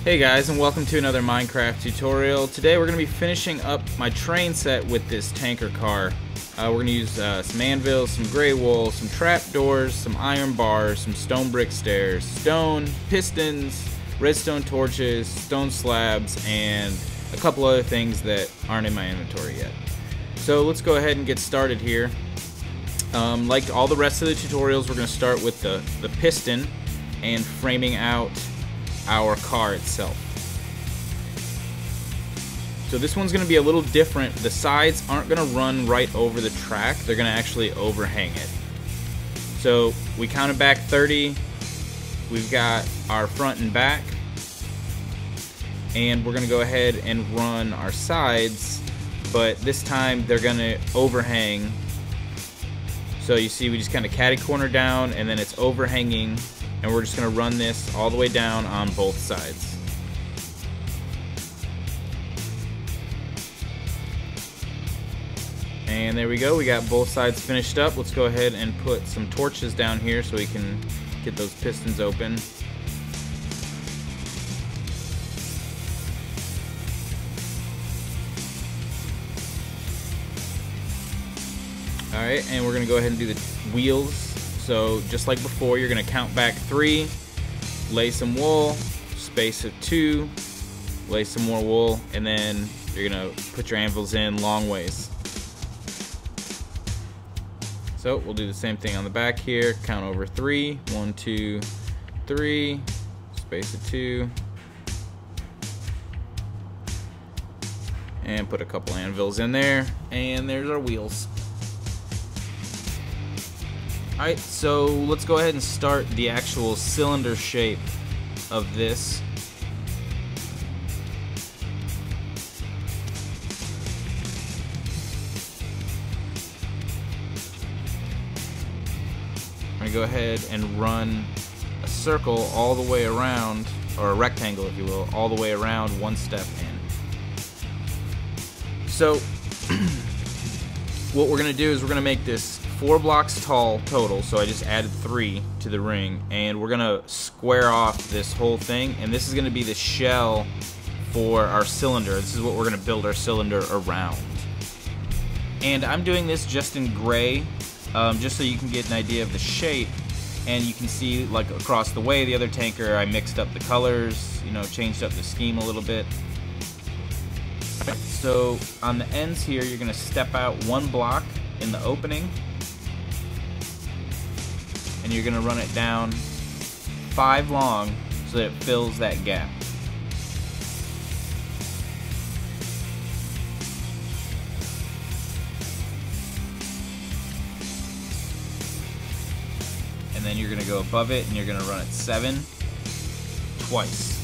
Hey guys, and welcome to another Minecraft tutorial. Today we're going to be finishing up my train set with this tanker car. We're going to use some anvils, some gray wool, some trapdoors, some iron bars, some stone brick stairs, stone, pistons, redstone torches, stone slabs, and a couple other things that aren't in my inventory yet. So let's go ahead and get started here. Like all the rest of the tutorials, we're going to start with the piston and framing out our car itself. So this one's going to be a little different. The sides aren't going to run right over the track. They're going to actually overhang it. So we counted back 30. We've got our front and back. And we're going to go ahead and run our sides. But this time they're going to overhang. So you see we just kind of catty corner down and then it's overhanging. And we're just going to run this all the way down on both sides. And there we go, we got both sides finished up. Let's go ahead and put some torches down here so we can get those pistons open. Alright, and we're going to go ahead and do the wheels. So just like before, you're going to count back 3, lay some wool, space it 2, lay some more wool, and then you're going to put your anvils in long ways. So we'll do the same thing on the back here. Count over 3, 1, 2, 3, space it 2, and put a couple anvils in there, and there's our wheels. Alright, so let's go ahead and start the actual cylinder shape of this. I'm going to go ahead and run a circle all the way around, or a rectangle if you will, all the way around one step in. So what we're going to do is we're going to make this 4 blocks tall total, so I just added 3 to the ring, and we're gonna square off this whole thing, and this is gonna be the shell for our cylinder. This is what we're gonna build our cylinder around. And I'm doing this just in gray, just so you can get an idea of the shape, and you can see like across the way the other tanker I mixed up the colors, you know, changed up the scheme a little bit. So on the ends here you're gonna step out 1 block in the opening, and you're going to run it down 5 long so that it fills that gap. And then you're going to go above it and you're going to run it 7 twice.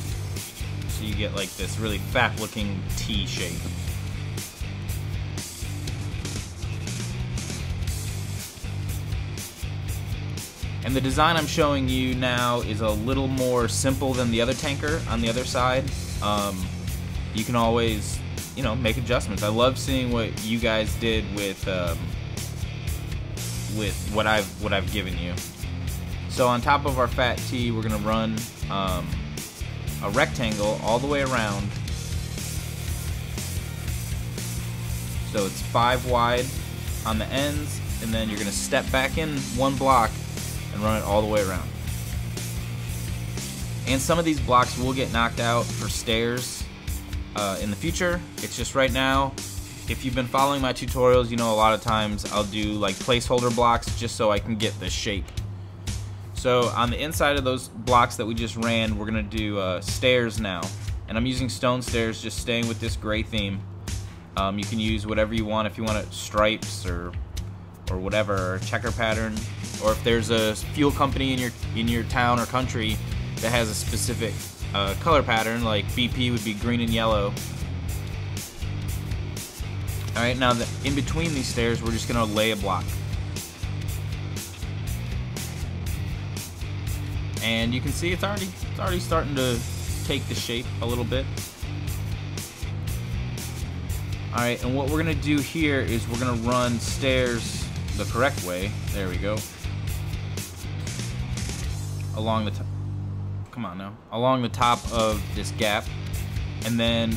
So you get like this really fat looking T shape. And the design I'm showing you now is a little more simple than the other tanker on the other side. You can always, you know, make adjustments. I love seeing what you guys did with what I've given you. So on top of our fat T, we're gonna run a rectangle all the way around. So it's 5 wide on the ends, and then you're gonna step back in 1 block and run it all the way around. And some of these blocks will get knocked out for stairs in the future. It's just right now, if you've been following my tutorials, you know a lot of times I'll do like placeholder blocks just so I can get the shape. So on the inside of those blocks that we just ran, we're gonna do stairs now. And I'm using stone stairs, just staying with this gray theme. You can use whatever you want, if you want it stripes or whatever, or checker pattern, or if there's a fuel company in your town or country that has a specific color pattern, like BP would be green and yellow. Alright, now in between these stairs we're just going to lay a block. And you can see it's already starting to take the shape a little bit. Alright, and what we're going to do here is we're going to run stairs the correct way. There we go. Along the top. come on now, along the top of this gap, and then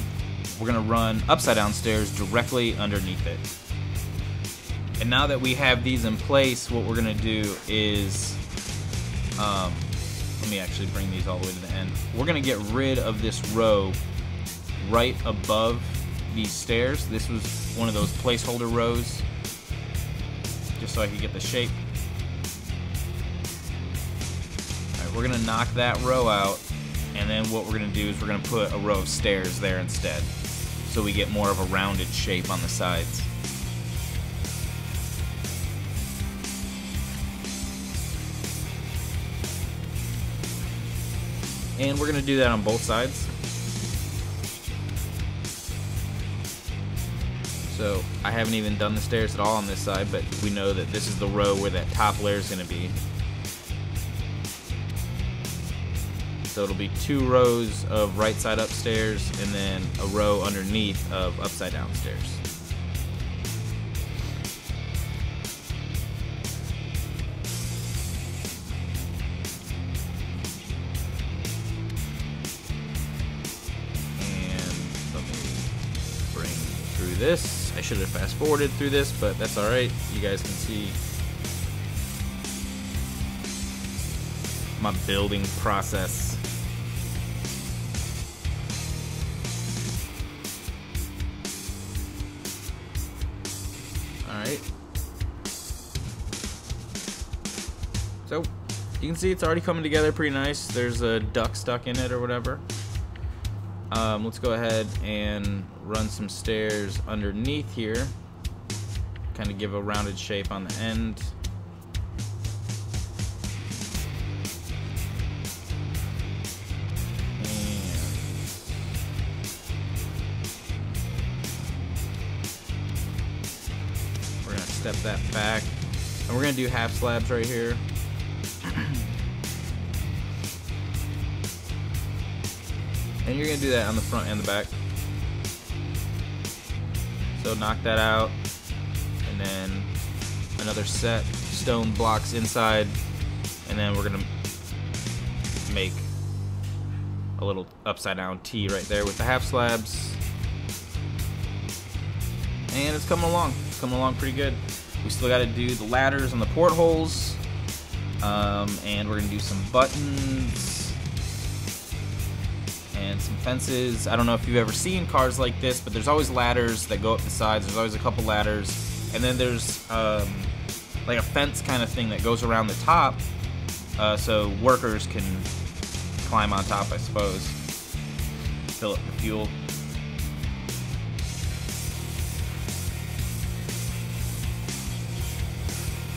we're gonna run upside down stairs directly underneath it. And now that we have these in place, what we're gonna do is, let me actually bring these all the way to the end. We're gonna get rid of this row right above these stairs. This was one of those placeholder rows, just so I could get the shape. Alright, we're gonna knock that row out, and then what we're gonna do is we're gonna put a row of stairs there instead, so we get more of a rounded shape on the sides. And we're gonna do that on both sides. So I haven't even done the stairs at all on this side, but we know that this is the row where that top layer is gonna be. So it'll be 2 rows of right side up stairs and then a row underneath of upside down stairs. This. I should have fast forwarded through this, but that's alright. You guys can see my building process. Alright. So, you can see it's already coming together pretty nice. There's a duck stuck in it or whatever. Let's go ahead and run some stairs underneath here, kind of give a rounded shape on the end. And we're gonna step that back, and we're gonna do half slabs right here. And you're going to do that on the front and the back. So knock that out, and then another set stone blocks inside, and then we're going to make a little upside down T right there with the half slabs. And it's coming along pretty good. We still got to do the ladders and the portholes, and we're going to do some buttons and some fences. I don't know if you've ever seen cars like this, but there's always ladders that go up the sides. There's always a couple ladders, and then there's like a fence kind of thing that goes around the top, so workers can climb on top, I suppose, fill up the fuel.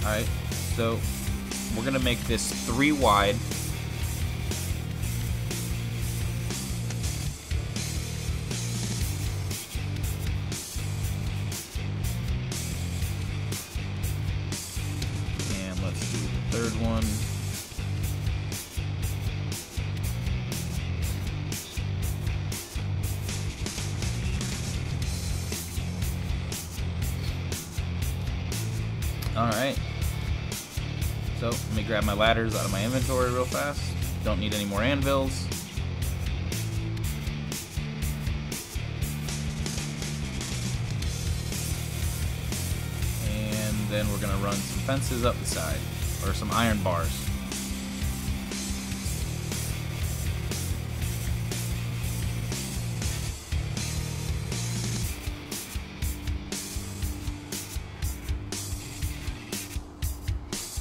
Alright, so we're gonna make this 3 wide. Third one. Alright. So, let me grab my ladders out of my inventory real fast. Don't need any more anvils. And then we're going to run some fences up the side. Or some iron bars.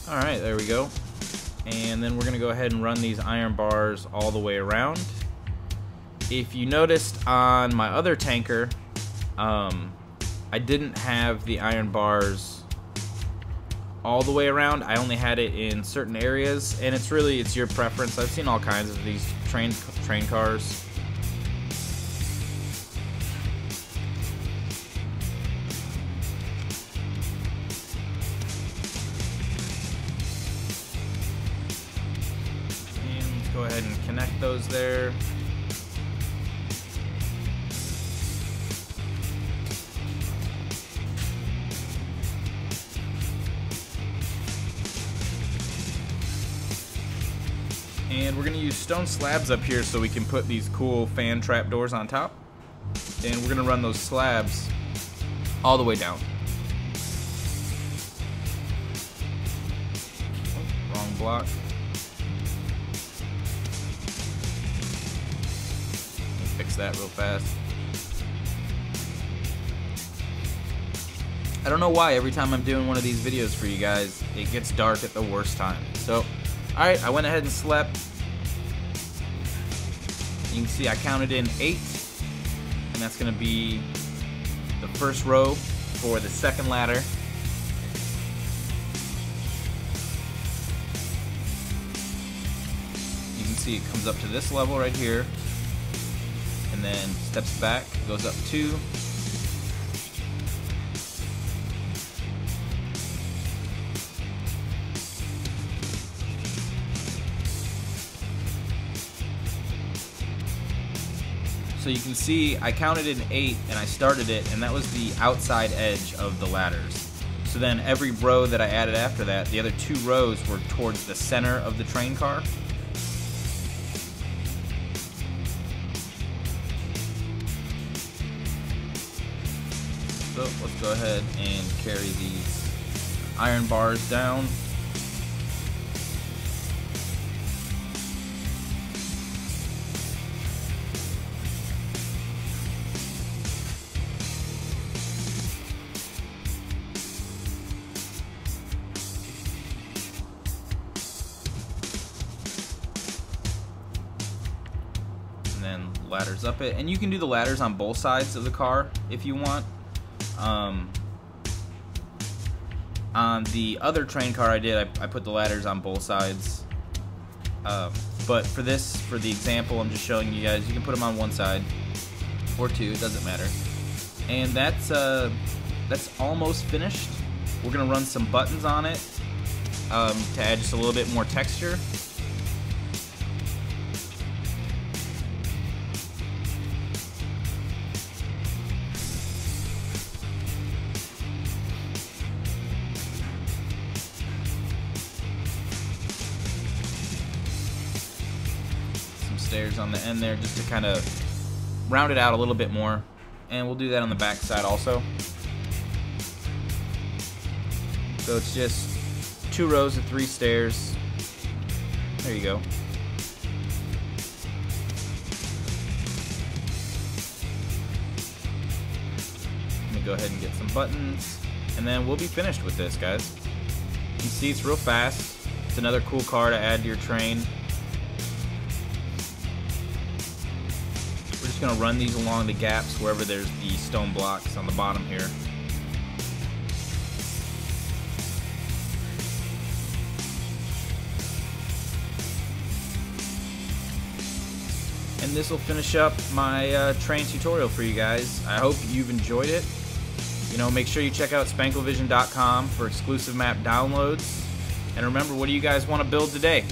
Alright, there we go. And then we're going to go ahead and run these iron bars all the way around. If you noticed on my other tanker, I didn't have the iron bars all the way around. I only had it in certain areas, and it's your preference. I've seen all kinds of these train cars. And let's go ahead and connect those there. And we're we're gonna use stone slabs up here so we can put these cool fan trap doors on top, and we're gonna run those slabs all the way down. Oh, wrong block. Fix that real fast. I don't know why every time I'm doing one of these videos for you guys, it gets dark at the worst time. So, alright, I went ahead and slept. You can see I counted in 8, and that's going to be the first row for the second ladder. You can see it comes up to this level right here, and then steps back, goes up 2. So you can see I counted in 8 and I started it, and that was the outside edge of the ladders. So then every row that I added after that, the other 2 rows were towards the center of the train car. So let's go ahead and carry these iron bars down. Then ladders up it, and you can do the ladders on both sides of the car if you want. On the other train car I did, I put the ladders on both sides, but for the example I'm just showing you guys, you can put them on one side or 2, it doesn't matter. And that's almost finished. We're gonna run some buttons on it to add just a little bit more texture. Stairs on the end there just to kind of round it out a little bit more, and we'll do that on the back side also. So it's just 2 rows of 3 stairs. There you go. Let me go ahead and get some buttons, and then we'll be finished with this, guys. You can see it's real fast. It's another cool car to add to your train. We're just going to run these along the gaps wherever there's the stone blocks on the bottom here. And this will finish up my train tutorial for you guys. I hope you've enjoyed it. You know, make sure you check out spanklevision.com for exclusive map downloads. And remember, what do you guys want to build today?